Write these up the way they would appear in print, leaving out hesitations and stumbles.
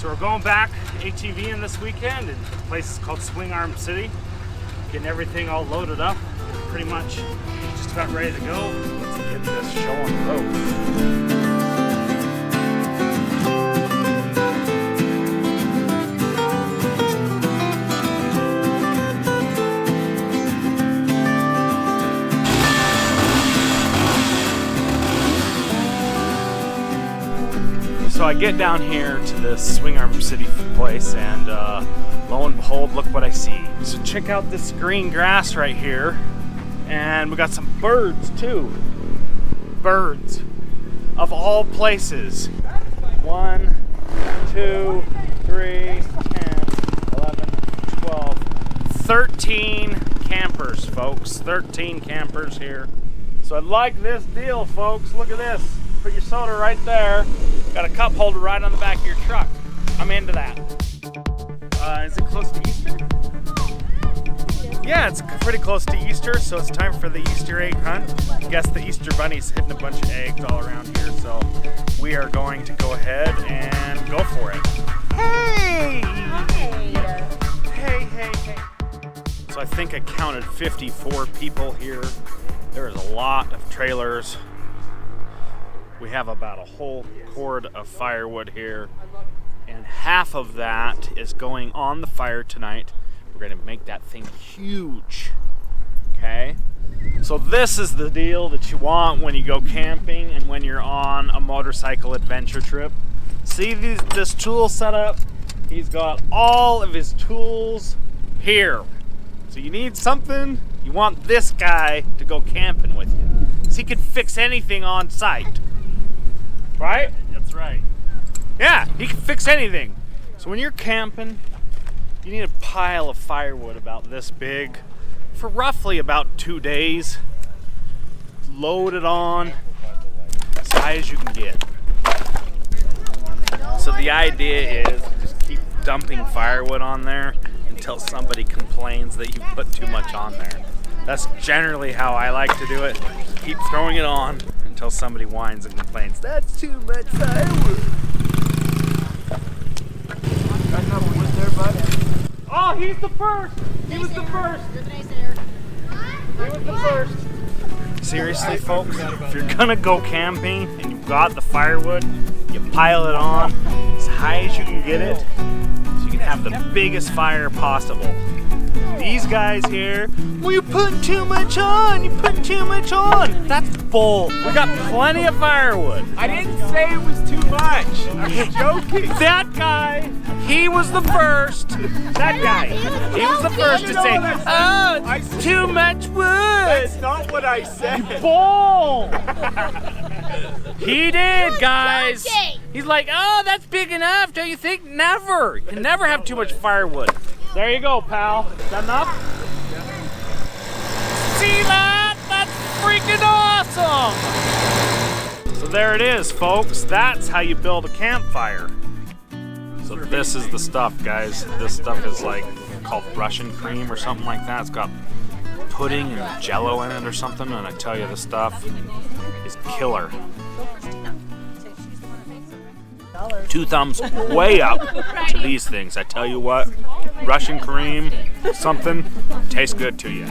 So we're going back ATVing this weekend, and the place is called Swing Arm City. Getting everything all loaded up, pretty much just about ready to go. Let's get this show on the road. So I get down here to this Swing Arm City place, and lo and behold, look what I see. So check out this green grass right here, and we got some birds too. Birds of all places. 1, 2, 3, 10, 11, 12, 13 campers, folks. 13 campers here. So I like this deal, folks. Look at this. Put your soda right there. Got a cup holder right on the back of your truck. I'm into that. Is it close to Easter? Yeah, it's pretty close to Easter, so it's time for the Easter egg hunt. I guess the Easter bunny's hitting a bunch of eggs all around here, so we are going to go ahead and go for it. Hey! Hey. So I think I counted 54 people here. There is a lot of trailers. We have about a whole cord of firewood here, and half of that is going on the fire tonight. We're going to make that thing huge, okay? So this is the deal that you want when you go camping and when you're on a motorcycle adventure trip. See this tool setup? He's got all of his tools here. So you need something, you want this guy to go camping with you. So he can fix anything on site. Right? That's right. Yeah, he can fix anything. So when you're camping, you need a pile of firewood about this big for roughly about 2 days. Load it on as high as you can get. So the idea is just keep dumping firewood on there until somebody complains that you put too much on there. That's generally how I like to do it. Keep throwing it on until somebody whines and complains, that's too much firewood. Got enough wood there, bud? Oh, he's the first! He was the first! He was the first! Seriously, folks, if you're gonna go camping and you've got the firewood, you pile it on as high as you can get it so you can have the biggest fire possible. These guys here, well, you're putting too much on, you're putting too much on. That's bull. We got plenty of firewood. I didn't say it was too much. I was joking. That guy, he was the first. That guy, he was the first to say, oh, it's too much wood. That's not what I said. Bull. He did, guys. He's like, oh, that's big enough, don't you think? Never. You can never have too much firewood. There you go, pal. Is that enough? See that? That's freaking awesome! So there it is, folks. That's how you build a campfire. So this is the stuff, guys. This stuff is like called Russian cream or something like that. It's got pudding and jello in it or something, and I tell you, this stuff is killer. 2 thumbs way up to these things. I tell you what, Russian cream, something, tastes good to you.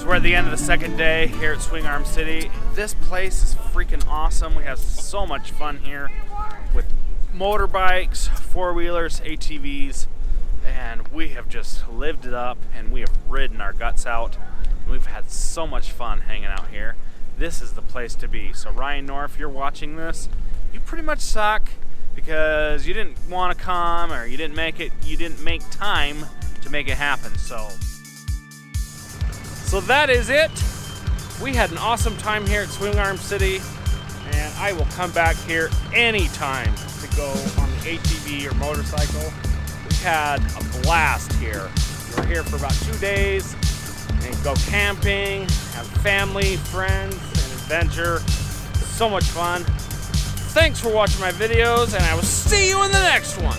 We're at the end of the second day here at Swing Arm City. This place is freaking awesome. We have so much fun here with motorbikes, four-wheelers, ATVs, and we have just lived it up, and we have ridden our guts out. We've had so much fun hanging out here. This is the place to be. So Ryan Knorr, if you're watching this, you pretty much suck because you didn't want to come, or you didn't make time to make it happen. So that is it. We had an awesome time here at Swing Arm City, and I will come back here anytime to go on the ATV or motorcycle. We had a blast here. We were here for about 2 days and go camping, have family, friends, and adventure. So much fun. Thanks for watching my videos, and I will see you in the next one.